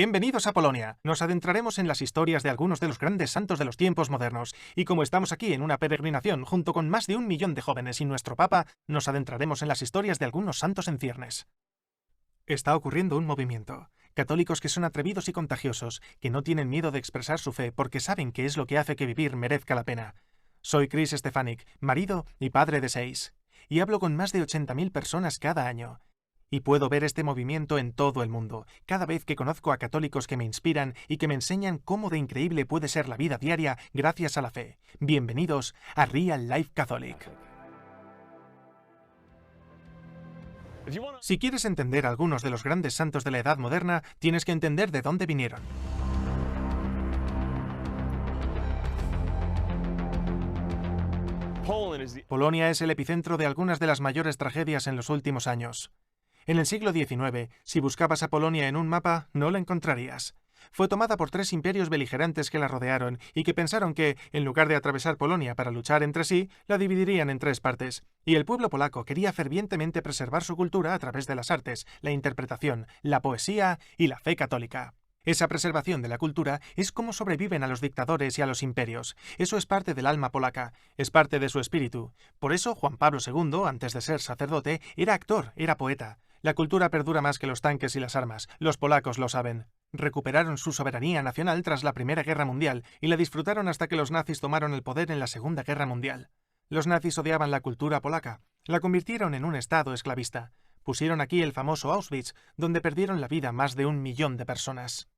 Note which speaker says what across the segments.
Speaker 1: Bienvenidos a Polonia. Nos adentraremos en las historias de algunos de los grandes santos de los tiempos modernos. Y como estamos aquí en una peregrinación junto con más de 1 millón de jóvenes y nuestro Papa, nos adentraremos en las historias de algunos santos en ciernes. Está ocurriendo un movimiento. Católicos que son atrevidos y contagiosos, que no tienen miedo de expresar su fe porque saben que es lo que hace que vivir merezca la pena. Soy Chris Stefanik, marido y padre de 6. Y hablo con más de 80.000 personas cada año. Y puedo ver este movimiento en todo el mundo, cada vez que conozco a católicos que me inspiran y que me enseñan cómo de increíble puede ser la vida diaria gracias a la fe. Bienvenidos a Real Life Catholic. Si quieres entender algunos de los grandes santos de la Edad Moderna, tienes que entender de dónde vinieron. Polonia es el epicentro de algunas de las mayores tragedias en los últimos años. En el siglo XIX, si buscabas a Polonia en un mapa, no la encontrarías. Fue tomada por 3 imperios beligerantes que la rodearon y que pensaron que, en lugar de atravesar Polonia para luchar entre sí, la dividirían en 3 partes. Y el pueblo polaco quería fervientemente preservar su cultura a través de las artes, la interpretación, la poesía y la fe católica. Esa preservación de la cultura es cómo sobreviven a los dictadores y a los imperios. Eso es parte del alma polaca, es parte de su espíritu. Por eso Juan Pablo II, antes de ser sacerdote, era actor, era poeta. La cultura perdura más que los tanques y las armas. Los polacos lo saben. Recuperaron su soberanía nacional tras la Primera Guerra Mundial y la disfrutaron hasta que los nazis tomaron el poder en la Segunda Guerra Mundial. Los nazis odiaban la cultura polaca. La convirtieron en un estado esclavista. Pusieron aquí el famoso Auschwitz, donde perdieron la vida más de 1 millón de personas.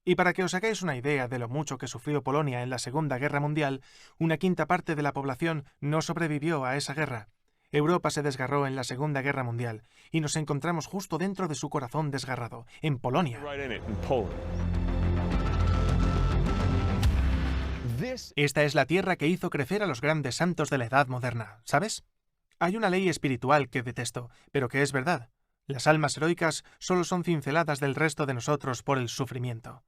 Speaker 1: Y para que os hagáis una idea de lo mucho que sufrió Polonia en la Segunda Guerra Mundial, 1/5 parte de la población no sobrevivió a esa guerra. Europa se desgarró en la Segunda Guerra Mundial y nos encontramos justo dentro de su corazón desgarrado, en Polonia. Esta es la tierra que hizo crecer a los grandes santos de la Edad Moderna, ¿sabes? Hay una ley espiritual que detesto, pero que es verdad. Las almas heroicas solo son cinceladas del resto de nosotros por el sufrimiento.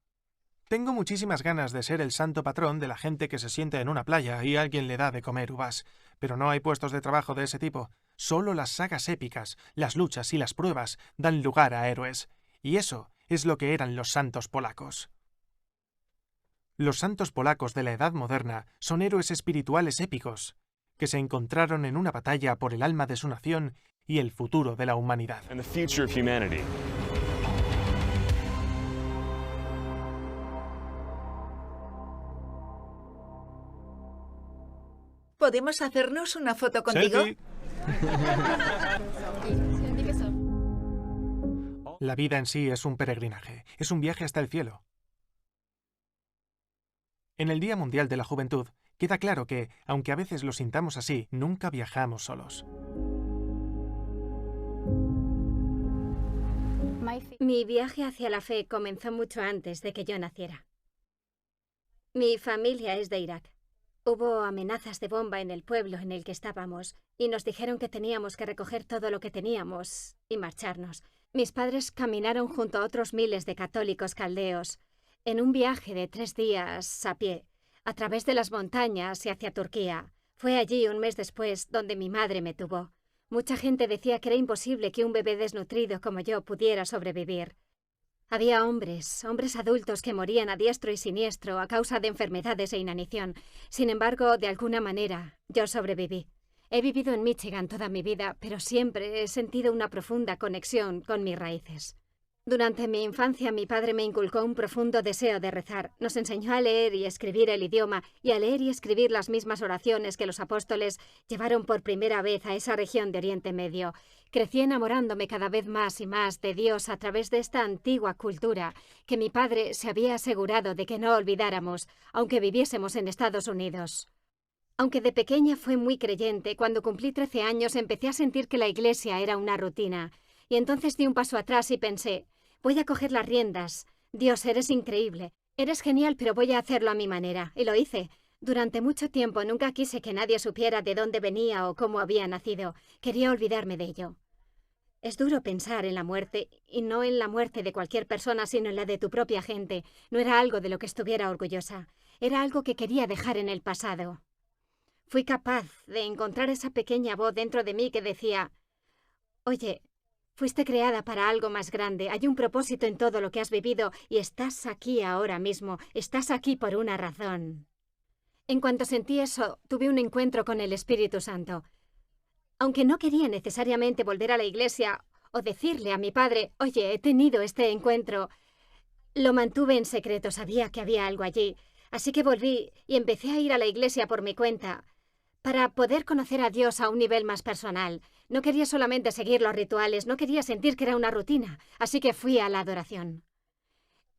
Speaker 1: Tengo muchísimas ganas de ser el santo patrón de la gente que se sienta en una playa y alguien le da de comer uvas, pero no hay puestos de trabajo de ese tipo. Solo las sagas épicas, las luchas y las pruebas dan lugar a héroes, y eso es lo que eran los santos polacos. Los santos polacos de la Edad Moderna son héroes espirituales épicos, que se encontraron en una batalla por el alma de su nación y el futuro de la humanidad.
Speaker 2: ¿Podemos hacernos una foto contigo?
Speaker 1: ¡Selfie! La vida en sí es un peregrinaje, es un viaje hasta el cielo. En el Día Mundial de la Juventud, queda claro que, aunque a veces lo sintamos así, nunca viajamos solos.
Speaker 3: Mi viaje hacia la fe comenzó mucho antes de que yo naciera. Mi familia es de Irak. Hubo amenazas de bomba en el pueblo en el que estábamos y nos dijeron que teníamos que recoger todo lo que teníamos y marcharnos. Mis padres caminaron junto a otros miles de católicos caldeos en un viaje de 3 días a pie, a través de las montañas y hacia Turquía. Fue allí, un mes después, donde mi madre me tuvo. Mucha gente decía que era imposible que un bebé desnutrido como yo pudiera sobrevivir. Había hombres adultos que morían a diestro y siniestro a causa de enfermedades e inanición. Sin embargo, de alguna manera, yo sobreviví. He vivido en Michigan toda mi vida, pero siempre he sentido una profunda conexión con mis raíces. Durante mi infancia, mi padre me inculcó un profundo deseo de rezar. Nos enseñó a leer y escribir el idioma y a leer y escribir las mismas oraciones que los apóstoles llevaron por primera vez a esa región de Oriente Medio. Crecí enamorándome cada vez más y más de Dios a través de esta antigua cultura que mi padre se había asegurado de que no olvidáramos, aunque viviésemos en Estados Unidos. Aunque de pequeña fui muy creyente, cuando cumplí 13 años empecé a sentir que la iglesia era una rutina. Y entonces di un paso atrás y pensé, voy a coger las riendas. Dios, eres increíble. Eres genial, pero voy a hacerlo a mi manera. Y lo hice. Durante mucho tiempo nunca quise que nadie supiera de dónde venía o cómo había nacido. Quería olvidarme de ello. Es duro pensar en la muerte, y no en la muerte de cualquier persona, sino en la de tu propia gente. No era algo de lo que estuviera orgullosa. Era algo que quería dejar en el pasado. Fui capaz de encontrar esa pequeña voz dentro de mí que decía, oye, Fuiste creada para algo más grande. Hay un propósito en todo lo que has vivido y estás aquí ahora mismo. Estás aquí por una razón. En cuanto sentí eso, tuve un encuentro con el Espíritu Santo. Aunque no quería necesariamente volver a la iglesia o decirle a mi padre, oye, he tenido este encuentro, lo mantuve en secreto, sabía que había algo allí. Así que volví y empecé a ir a la iglesia por mi cuenta, para poder conocer a Dios a un nivel más personal. No quería solamente seguir los rituales, no quería sentir que era una rutina, así que fui a la adoración.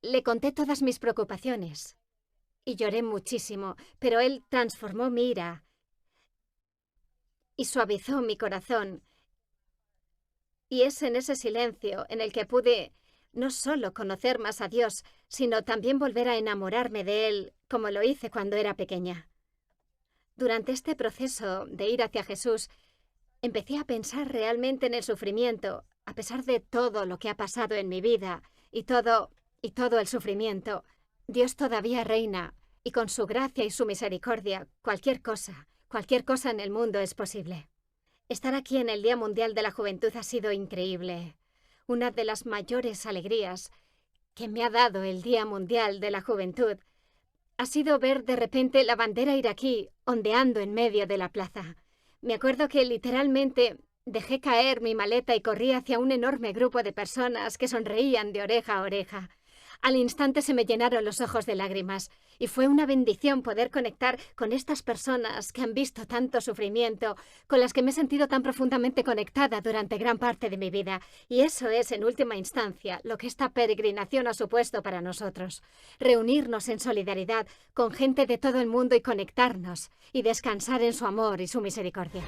Speaker 3: Le conté todas mis preocupaciones y lloré muchísimo, pero Él transformó mi ira y suavizó mi corazón. Y es en ese silencio en el que pude no solo conocer más a Dios, sino también volver a enamorarme de Él, como lo hice cuando era pequeña. Durante este proceso de ir hacia Jesús, empecé a pensar realmente en el sufrimiento, a pesar de todo lo que ha pasado en mi vida y todo el sufrimiento. Dios todavía reina y con su gracia y su misericordia, cualquier cosa en el mundo es posible. Estar aquí en el Día Mundial de la Juventud ha sido increíble. Una de las mayores alegrías que me ha dado el Día Mundial de la Juventud ha sido ver de repente la bandera iraquí ondeando en medio de la plaza. Me acuerdo que literalmente dejé caer mi maleta y corrí hacia un enorme grupo de personas que sonreían de oreja a oreja. Al instante se me llenaron los ojos de lágrimas y fue una bendición poder conectar con estas personas que han visto tanto sufrimiento, con las que me he sentido tan profundamente conectada durante gran parte de mi vida. Y eso es, en última instancia, lo que esta peregrinación ha supuesto para nosotros. Reunirnos en solidaridad con gente de todo el mundo y conectarnos y descansar en su amor y su misericordia.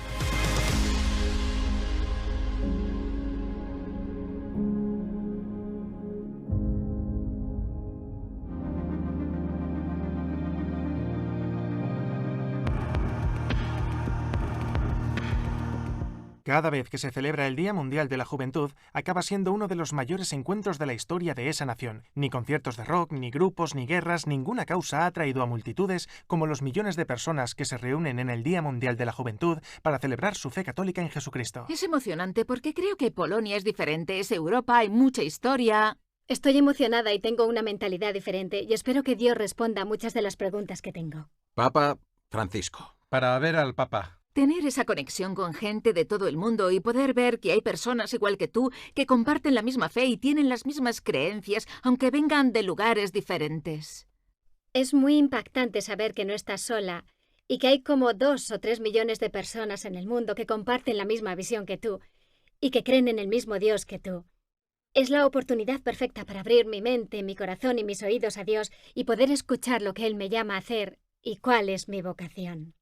Speaker 1: Cada vez que se celebra el Día Mundial de la Juventud, acaba siendo uno de los mayores encuentros de la historia de esa nación. Ni conciertos de rock, ni grupos, ni guerras, ninguna causa ha atraído a multitudes como los millones de personas que se reúnen en el Día Mundial de la Juventud para celebrar su fe católica en Jesucristo.
Speaker 4: Es emocionante porque creo que Polonia es diferente, es Europa, hay mucha historia.
Speaker 3: Estoy emocionada y tengo una mentalidad diferente y espero que Dios responda a muchas de las preguntas que tengo.
Speaker 5: Papa Francisco.
Speaker 6: Para ver al Papa.
Speaker 4: Tener esa conexión con gente de todo el mundo y poder ver que hay personas igual que tú que comparten la misma fe y tienen las mismas creencias, aunque vengan de lugares diferentes.
Speaker 3: Es muy impactante saber que no estás sola y que hay como 2 o 3 millones de personas en el mundo que comparten la misma visión que tú y que creen en el mismo Dios que tú. Es la oportunidad perfecta para abrir mi mente, mi corazón y mis oídos a Dios y poder escuchar lo que Él me llama a hacer y cuál es mi vocación.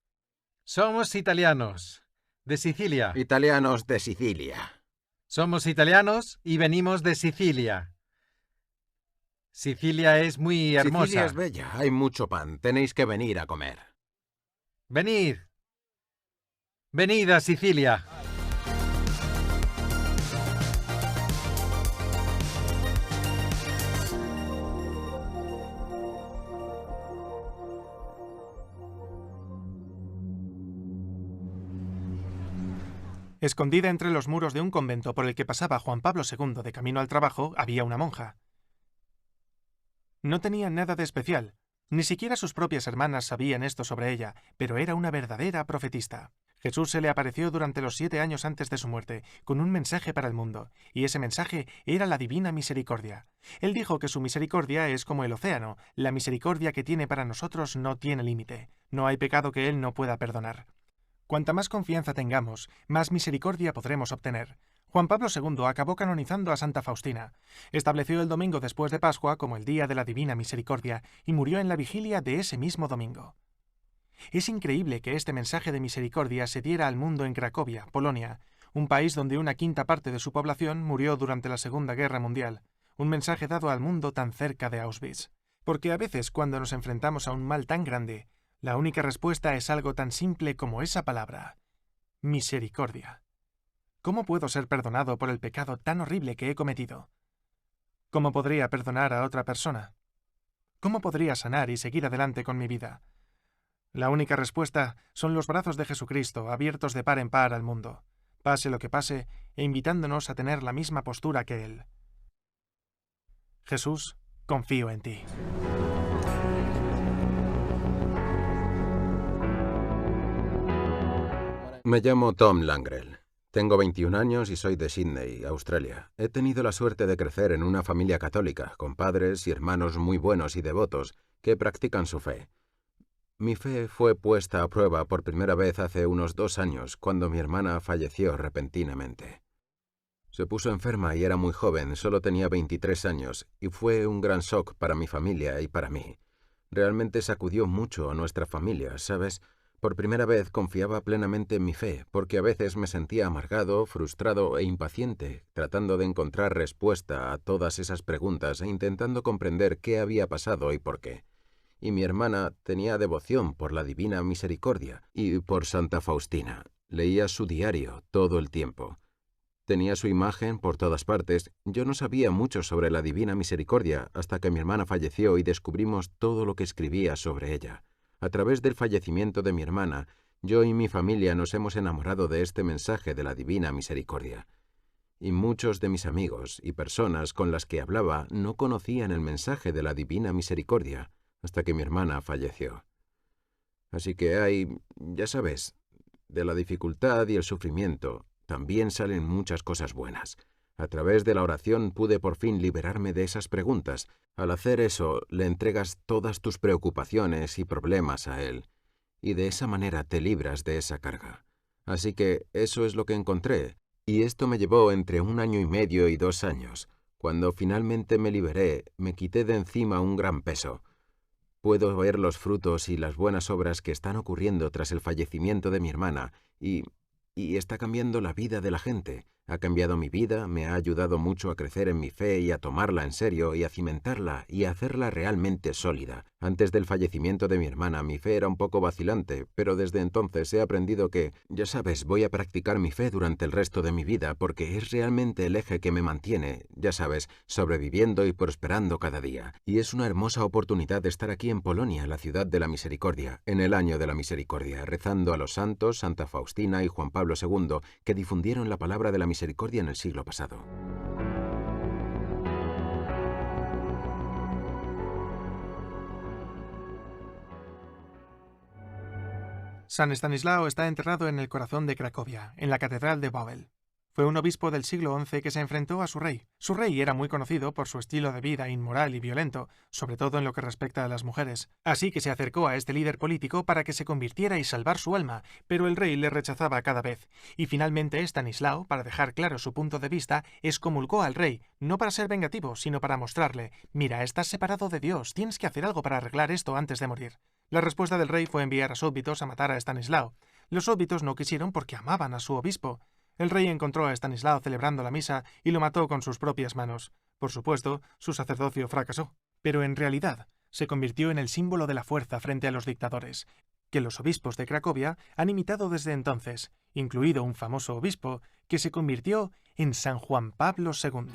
Speaker 6: Somos italianos, de Sicilia.
Speaker 5: Italianos de Sicilia.
Speaker 6: Somos italianos y venimos de Sicilia. Sicilia es muy hermosa.
Speaker 5: Sicilia es bella, hay mucho pan, tenéis que venir a comer.
Speaker 6: Venid. Venid a Sicilia.
Speaker 1: Escondida entre los muros de un convento por el que pasaba Juan Pablo II de camino al trabajo, había una monja. No tenía nada de especial. Ni siquiera sus propias hermanas sabían esto sobre ella, pero era una verdadera profetista. Jesús se le apareció durante los 7 años antes de su muerte, con un mensaje para el mundo, y ese mensaje era la divina misericordia. Él dijo que su misericordia es como el océano, la misericordia que tiene para nosotros no tiene límite, no hay pecado que Él no pueda perdonar. Cuanta más confianza tengamos, más misericordia podremos obtener. Juan Pablo II acabó canonizando a Santa Faustina. Estableció el domingo después de Pascua como el Día de la Divina Misericordia y murió en la vigilia de ese mismo domingo. Es increíble que este mensaje de misericordia se diera al mundo en Cracovia, Polonia, un país donde 1/5 parte de su población murió durante la Segunda Guerra Mundial. Un mensaje dado al mundo tan cerca de Auschwitz. Porque a veces, cuando nos enfrentamos a un mal tan grande, la única respuesta es algo tan simple como esa palabra: misericordia. ¿Cómo puedo ser perdonado por el pecado tan horrible que he cometido? ¿Cómo podría perdonar a otra persona? ¿Cómo podría sanar y seguir adelante con mi vida? La única respuesta son los brazos de Jesucristo abiertos de par en par al mundo. pase lo que pase, e invitándonos a tener la misma postura que Él. Jesús, confío en ti.
Speaker 5: Me llamo Tom Langrel. Tengo 21 años y soy de Sydney, Australia. He tenido la suerte de crecer en una familia católica, con padres y hermanos muy buenos y devotos que practican su fe. Mi fe fue puesta a prueba por primera vez hace unos 2 años, cuando mi hermana falleció repentinamente. Se puso enferma y era muy joven, solo tenía 23 años, y fue un gran shock para mi familia y para mí. Realmente sacudió mucho a nuestra familia, ¿sabes? Por primera vez confiaba plenamente en mi fe, porque a veces me sentía amargado, frustrado e impaciente, tratando de encontrar respuesta a todas esas preguntas e intentando comprender qué había pasado y por qué. Y mi hermana tenía devoción por la Divina Misericordia y por Santa Faustina. Leía su diario todo el tiempo. Tenía su imagen por todas partes. Yo no sabía mucho sobre la Divina Misericordia hasta que mi hermana falleció y descubrimos todo lo que escribía sobre ella. A través del fallecimiento de mi hermana, yo y mi familia nos hemos enamorado de este mensaje de la Divina Misericordia. Y muchos de mis amigos y personas con las que hablaba no conocían el mensaje de la Divina Misericordia hasta que mi hermana falleció. Así que hay, ya sabes, de la dificultad y el sufrimiento también salen muchas cosas buenas. A través de la oración pude por fin liberarme de esas preguntas. Al hacer eso, le entregas todas tus preocupaciones y problemas a Él, y de esa manera te libras de esa carga. Así que eso es lo que encontré, y esto me llevó entre 1 año y medio y 2 años. Cuando finalmente me liberé, me quité de encima un gran peso. Puedo ver los frutos y las buenas obras que están ocurriendo tras el fallecimiento de mi hermana, y está cambiando la vida de la gente. Ha cambiado mi vida, me ha ayudado mucho a crecer en mi fe y a tomarla en serio y a cimentarla y a hacerla realmente sólida. Antes del fallecimiento de mi hermana, mi fe era un poco vacilante, pero desde entonces he aprendido que, ya sabes, voy a practicar mi fe durante el resto de mi vida porque es realmente el eje que me mantiene, ya sabes, sobreviviendo y prosperando cada día. Y es una hermosa oportunidad de estar aquí en Polonia, la ciudad de la misericordia, en el año de la misericordia, rezando a los santos, Santa Faustina y Juan Pablo II, que difundieron la palabra de la misericordia en el siglo pasado.
Speaker 1: San Estanislao está enterrado en el corazón de Cracovia, en la Catedral de Wawel. Fue un obispo del siglo XI que se enfrentó a su rey. Su rey era muy conocido por su estilo de vida inmoral y violento, sobre todo en lo que respecta a las mujeres. Así que se acercó a este líder político para que se convirtiera y salvar su alma, pero el rey le rechazaba cada vez. Y finalmente Estanislao, para dejar claro su punto de vista, excomulgó al rey, no para ser vengativo, sino para mostrarle: mira, estás separado de Dios, tienes que hacer algo para arreglar esto antes de morir. La respuesta del rey fue enviar a súbditos a matar a Estanislao. Los súbditos no quisieron porque amaban a su obispo. El rey encontró a Estanislao celebrando la misa y lo mató con sus propias manos. Por supuesto, su sacerdocio fracasó, pero en realidad se convirtió en el símbolo de la fuerza frente a los dictadores, que los obispos de Cracovia han imitado desde entonces, incluido un famoso obispo que se convirtió en San Juan Pablo II.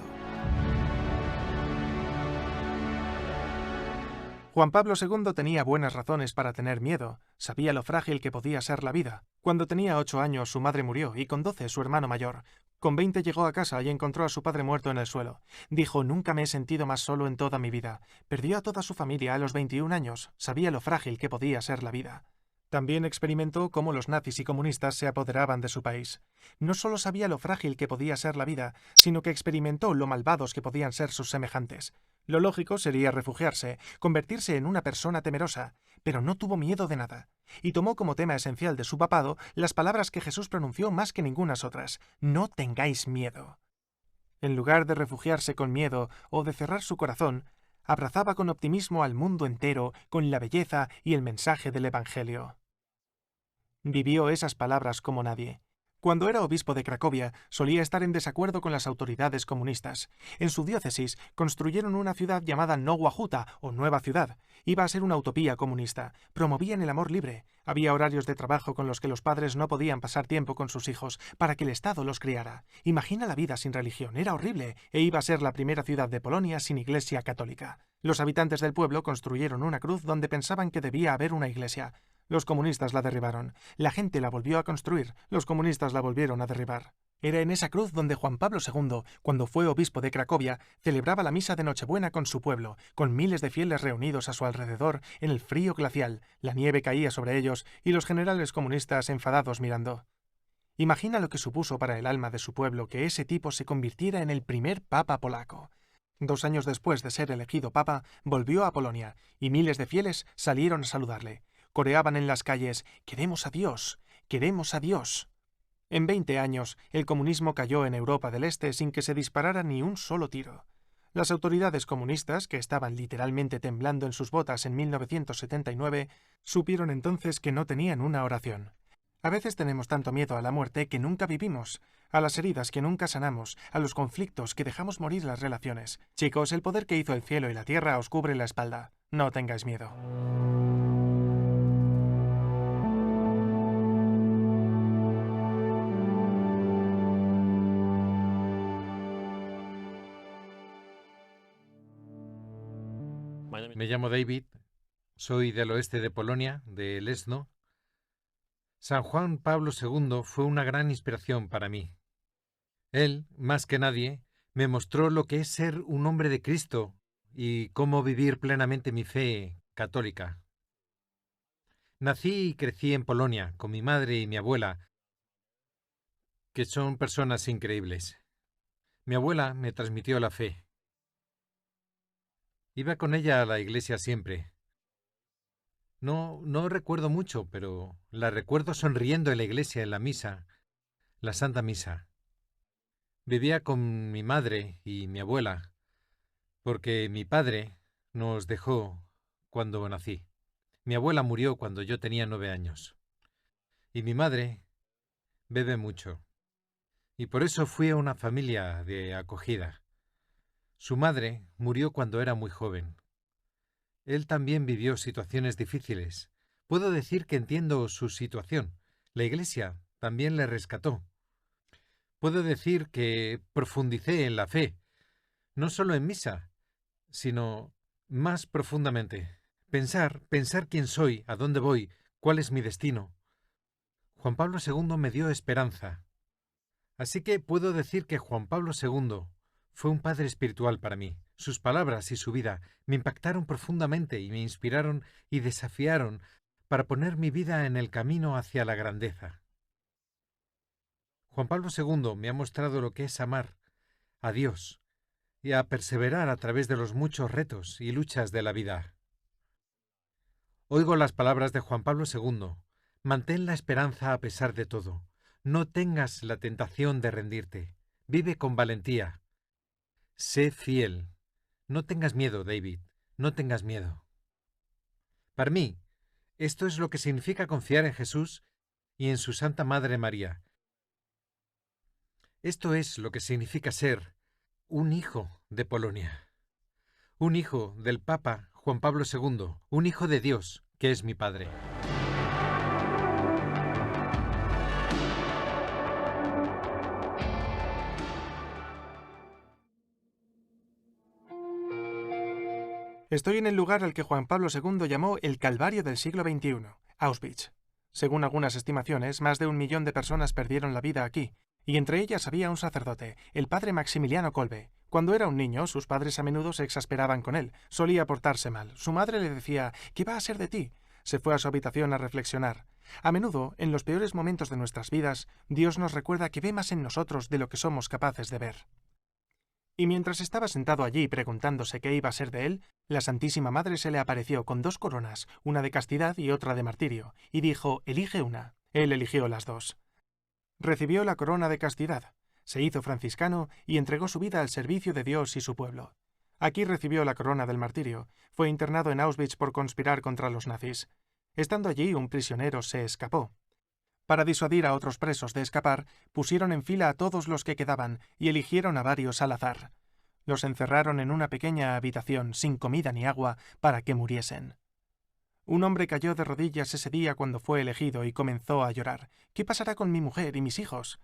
Speaker 1: Juan Pablo II tenía buenas razones para tener miedo. Sabía lo frágil que podía ser la vida. Cuando tenía 8 años su madre murió y con 12 su hermano mayor. Con 20 llegó a casa y encontró a su padre muerto en el suelo. Dijo: nunca me he sentido más solo en toda mi vida. Perdió a toda su familia a los 21 años. Sabía lo frágil que podía ser la vida. También experimentó cómo los nazis y comunistas se apoderaban de su país. No solo sabía lo frágil que podía ser la vida, sino que experimentó lo malvados que podían ser sus semejantes. Lo lógico sería refugiarse, convertirse en una persona temerosa, pero no tuvo miedo de nada, y tomó como tema esencial de su papado las palabras que Jesús pronunció más que ningunas otras: no tengáis miedo. En lugar de refugiarse con miedo o de cerrar su corazón, abrazaba con optimismo al mundo entero con la belleza y el mensaje del Evangelio. Vivió esas palabras como nadie. Cuando era obispo de Cracovia, solía estar en desacuerdo con las autoridades comunistas. En su diócesis construyeron una ciudad llamada Nowa Huta, o Nueva Ciudad. Iba a ser una utopía comunista. Promovían el amor libre. Había horarios de trabajo con los que los padres no podían pasar tiempo con sus hijos, para que el Estado los criara. Imagina la vida sin religión. Era horrible, e iba a ser la primera ciudad de Polonia sin iglesia católica. Los habitantes del pueblo construyeron una cruz donde pensaban que debía haber una iglesia. Los comunistas la derribaron. La gente la volvió a construir. Los comunistas la volvieron a derribar. Era en esa cruz donde Juan Pablo II, cuando fue obispo de Cracovia, celebraba la misa de Nochebuena con su pueblo, con miles de fieles reunidos a su alrededor en el frío glacial. La nieve caía sobre ellos y los generales comunistas enfadados mirando. Imagina lo que supuso para el alma de su pueblo que ese tipo se convirtiera en el primer papa polaco. 2 años después de ser elegido papa, volvió a Polonia y miles de fieles salieron a saludarle. Coreaban en las calles: «¡Queremos a Dios! ¡Queremos a Dios!». En 20 años, el comunismo cayó en Europa del Este sin que se disparara ni un solo tiro. Las autoridades comunistas, que estaban literalmente temblando en sus botas en 1979, supieron entonces que no tenían una oración. A veces tenemos tanto miedo a la muerte que nunca vivimos, a las heridas que nunca sanamos, a los conflictos que dejamos morir las relaciones. Chicos, el poder que hizo el cielo y la tierra os cubre la espalda. No tengáis miedo.
Speaker 6: Me llamo David, soy del oeste de Polonia, de Leszno. San Juan Pablo II fue una gran inspiración para mí. Él, más que nadie, me mostró lo que es ser un hombre de Cristo y cómo vivir plenamente mi fe católica. Nací y crecí en Polonia con mi madre y mi abuela, que son personas increíbles. Mi abuela me transmitió la fe. Iba con ella a la iglesia siempre. No recuerdo mucho, pero la recuerdo sonriendo en la iglesia en la misa, la Santa Misa. Vivía con mi madre y mi abuela, porque mi padre nos dejó cuando nací. Mi abuela murió cuando yo tenía 9 años. Y mi madre bebe mucho. Y por eso fui a una familia de acogida. Su madre murió cuando era muy joven. Él también vivió situaciones difíciles. Puedo decir que entiendo su situación. La iglesia también le rescató. Puedo decir que profundicé en la fe, no solo en misa, sino más profundamente. Pensar quién soy, a dónde voy, cuál es mi destino. Juan Pablo II me dio esperanza. Así que puedo decir que Juan Pablo II fue un padre espiritual para mí. Sus palabras y su vida me impactaron profundamente y me inspiraron y desafiaron para poner mi vida en el camino hacia la grandeza. Juan Pablo II me ha mostrado lo que es amar a Dios y a perseverar a través de los muchos retos y luchas de la vida. Oigo las palabras de Juan Pablo II. Mantén la esperanza a pesar de todo. No tengas la tentación de rendirte. Vive con valentía. Sé fiel. No tengas miedo, David. No tengas miedo. Para mí, esto es lo que significa confiar en Jesús y en su Santa Madre María. Esto es lo que significa ser un hijo de Polonia. Un hijo del Papa Juan Pablo II. Un hijo de Dios, que es mi Padre.
Speaker 1: Estoy en el lugar al que Juan Pablo II llamó el Calvario del siglo XXI, Auschwitz. Según algunas estimaciones, más de 1 millón de personas perdieron la vida aquí, y entre ellas había un sacerdote, el padre Maximiliano Kolbe. Cuando era un niño, sus padres a menudo se exasperaban con él. Solía portarse mal. Su madre le decía: «¿Qué va a ser de ti?». Se fue a su habitación a reflexionar. A menudo, en los peores momentos de nuestras vidas, Dios nos recuerda que ve más en nosotros de lo que somos capaces de ver. Y mientras estaba sentado allí preguntándose qué iba a ser de él, la Santísima Madre se le apareció con 2 coronas, una de castidad y otra de martirio, y dijo: «Elige una». Él eligió las 2. Recibió la corona de castidad, se hizo franciscano y entregó su vida al servicio de Dios y su pueblo. Aquí recibió la corona del martirio. Fue internado en Auschwitz por conspirar contra los nazis. Estando allí, un prisionero se escapó. Para disuadir a otros presos de escapar, pusieron en fila a todos los que quedaban y eligieron a varios al azar. Los encerraron en una pequeña habitación sin comida ni agua para que muriesen. Un hombre cayó de rodillas ese día cuando fue elegido y comenzó a llorar. «¿Qué pasará con mi mujer y mis hijos?».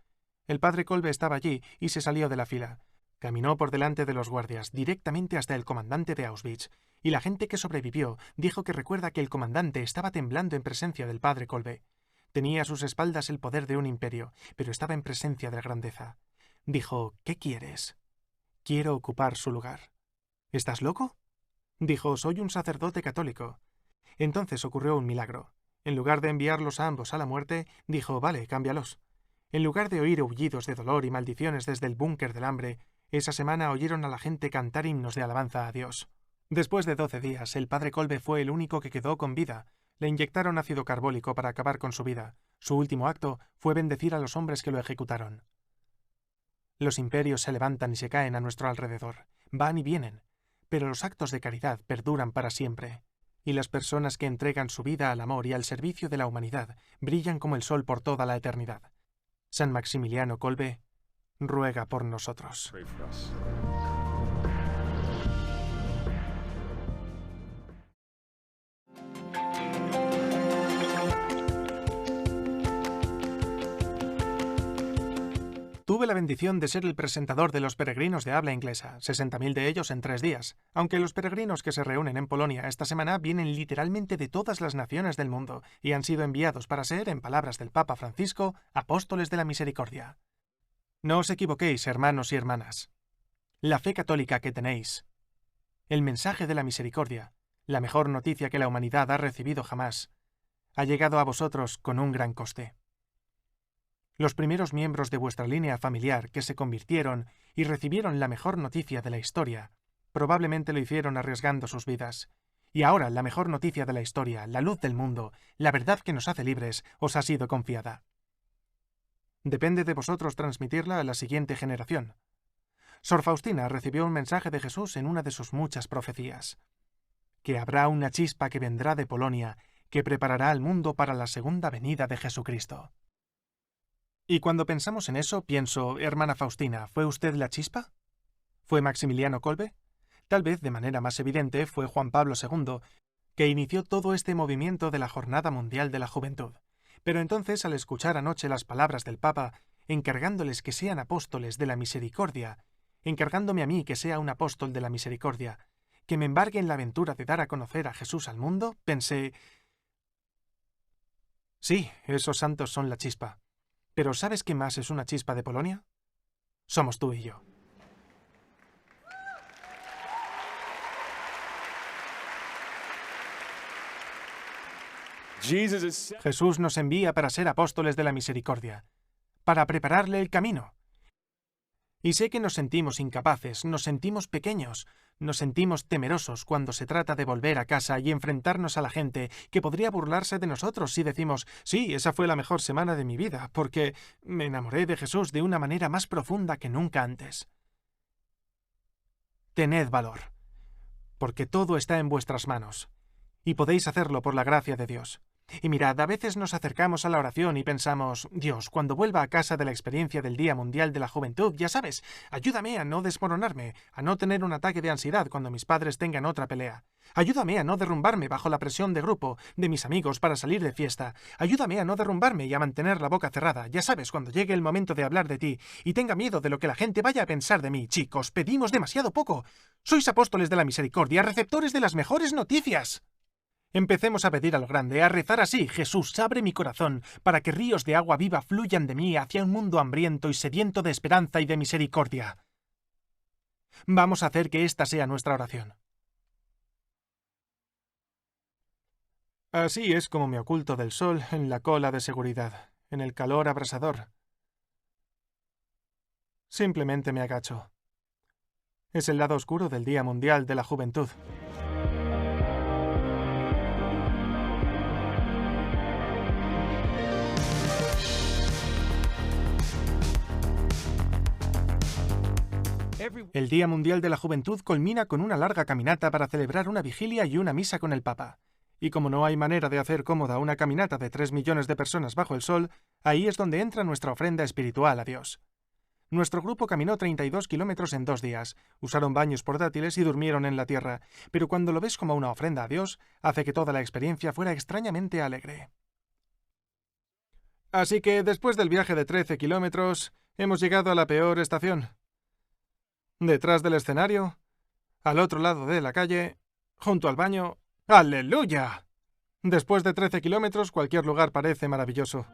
Speaker 1: El padre Kolbe estaba allí y se salió de la fila. Caminó por delante de los guardias, directamente hasta el comandante de Auschwitz, y la gente que sobrevivió dijo que recuerda que el comandante estaba temblando en presencia del padre Kolbe. Tenía a sus espaldas el poder de un imperio, pero estaba en presencia de la grandeza. Dijo, ¿qué quieres? Quiero ocupar su lugar. ¿Estás loco? Dijo, soy un sacerdote católico. Entonces ocurrió un milagro. En lugar de enviarlos a ambos a la muerte, dijo, vale, cámbialos. En lugar de oír aullidos de dolor y maldiciones desde el búnker del hambre, esa semana oyeron a la gente cantar himnos de alabanza a Dios. Después de 12 días, el padre Kolbe fue el único que quedó con vida. Le inyectaron ácido carbólico para acabar con su vida. Su último acto fue bendecir a los hombres que lo ejecutaron. Los imperios se levantan y se caen a nuestro alrededor, van y vienen, pero los actos de caridad perduran para siempre, y las personas que entregan su vida al amor y al servicio de la humanidad brillan como el sol por toda la eternidad. San Maximiliano Kolbe ruega por nosotros. Tuve la bendición de ser el presentador de los peregrinos de habla inglesa, 60.000 de ellos en 3 días, aunque los peregrinos que se reúnen en Polonia esta semana vienen literalmente de todas las naciones del mundo y han sido enviados para ser, en palabras del Papa Francisco, apóstoles de la misericordia. No os equivoquéis, hermanos y hermanas. La fe católica que tenéis, el mensaje de la misericordia, la mejor noticia que la humanidad ha recibido jamás, ha llegado a vosotros con un gran coste. Los primeros miembros de vuestra línea familiar que se convirtieron y recibieron la mejor noticia de la historia, probablemente lo hicieron arriesgando sus vidas. Y ahora la mejor noticia de la historia, la luz del mundo, la verdad que nos hace libres, os ha sido confiada. Depende de vosotros transmitirla a la siguiente generación. Sor Faustina recibió un mensaje de Jesús en una de sus muchas profecías. Que habrá una chispa que vendrá de Polonia, que preparará al mundo para la segunda venida de Jesucristo. Y cuando pensamos en eso, pienso, hermana Faustina, ¿fue usted la chispa? ¿Fue Maximiliano Kolbe? Tal vez, de manera más evidente, fue Juan Pablo II, que inició todo este movimiento de la Jornada Mundial de la Juventud. Pero entonces, al escuchar anoche las palabras del Papa, encargándoles que sean apóstoles de la misericordia, encargándome a mí que sea un apóstol de la misericordia, que me embargue en la aventura de dar a conocer a Jesús al mundo, pensé, sí, esos santos son la chispa. Pero ¿sabes qué más es una chispa de Polonia? Somos tú y yo. Jesús nos envía para ser apóstoles de la misericordia, para prepararle el camino. Y sé que nos sentimos incapaces, nos sentimos pequeños, nos sentimos temerosos cuando se trata de volver a casa y enfrentarnos a la gente que podría burlarse de nosotros si decimos, sí, esa fue la mejor semana de mi vida, porque me enamoré de Jesús de una manera más profunda que nunca antes. Tened valor, porque todo está en vuestras manos, y podéis hacerlo por la gracia de Dios. Y mirad, a veces nos acercamos a la oración y pensamos, Dios, cuando vuelva a casa de la experiencia del Día Mundial de la Juventud, ya sabes, ayúdame a no desmoronarme, a no tener un ataque de ansiedad cuando mis padres tengan otra pelea. Ayúdame a no derrumbarme bajo la presión de grupo, de mis amigos para salir de fiesta. Ayúdame a no derrumbarme y a mantener la boca cerrada, ya sabes, cuando llegue el momento de hablar de ti y tenga miedo de lo que la gente vaya a pensar de mí. Chicos, pedimos demasiado poco. Sois apóstoles de la misericordia, receptores de las mejores noticias. Empecemos a pedir a lo grande, a rezar así, Jesús, abre mi corazón, para que ríos de agua viva fluyan de mí hacia un mundo hambriento y sediento de esperanza y de misericordia. Vamos a hacer que esta sea nuestra oración. Así es como me oculto del sol en la cola de seguridad, en el calor abrasador. Simplemente me agacho. Es el lado oscuro del Día Mundial de la Juventud. El Día Mundial de la Juventud culmina con una larga caminata para celebrar una vigilia y una misa con el Papa. Y como no hay manera de hacer cómoda una caminata de 3 millones de personas bajo el sol, ahí es donde entra nuestra ofrenda espiritual a Dios. Nuestro grupo caminó 32 kilómetros en 2 días, usaron baños portátiles y durmieron en la tierra, pero cuando lo ves como una ofrenda a Dios, hace que toda la experiencia fuera extrañamente alegre. Así que, después del viaje de 13 kilómetros, hemos llegado a la peor estación. detrás del escenario, al otro lado de la calle, junto al baño. ¡Aleluya! Después de 13 kilómetros, cualquier lugar parece maravilloso.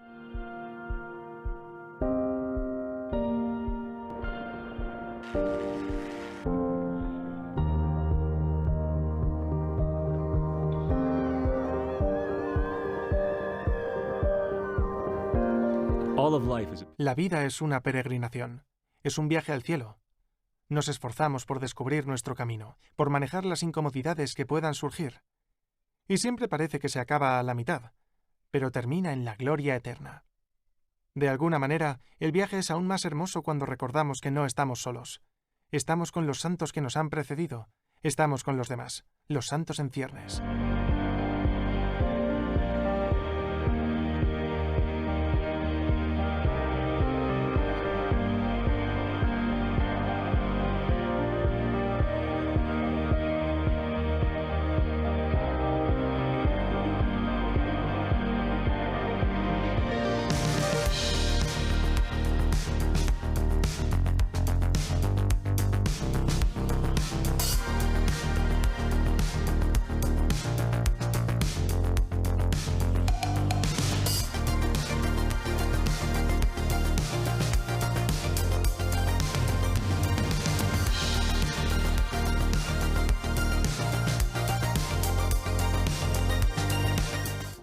Speaker 1: La vida es una peregrinación, es un viaje al cielo. Nos esforzamos por descubrir nuestro camino, por manejar las incomodidades que puedan surgir. Y siempre parece que se acaba a la mitad, pero termina en la gloria eterna. De alguna manera, el viaje es aún más hermoso cuando recordamos que no estamos solos. Estamos con los santos que nos han precedido, estamos con los demás, los santos en ciernes.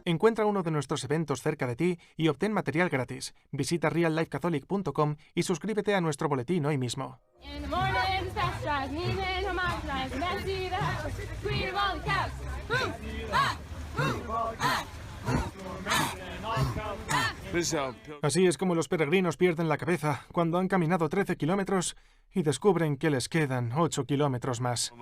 Speaker 1: Encuentra uno de nuestros eventos cerca de ti y obtén material gratis. Visita reallifecatholic.com y suscríbete a nuestro boletín hoy mismo. Así es como los peregrinos pierden la cabeza cuando han caminado 13 kilómetros y descubren que les quedan 8 kilómetros más.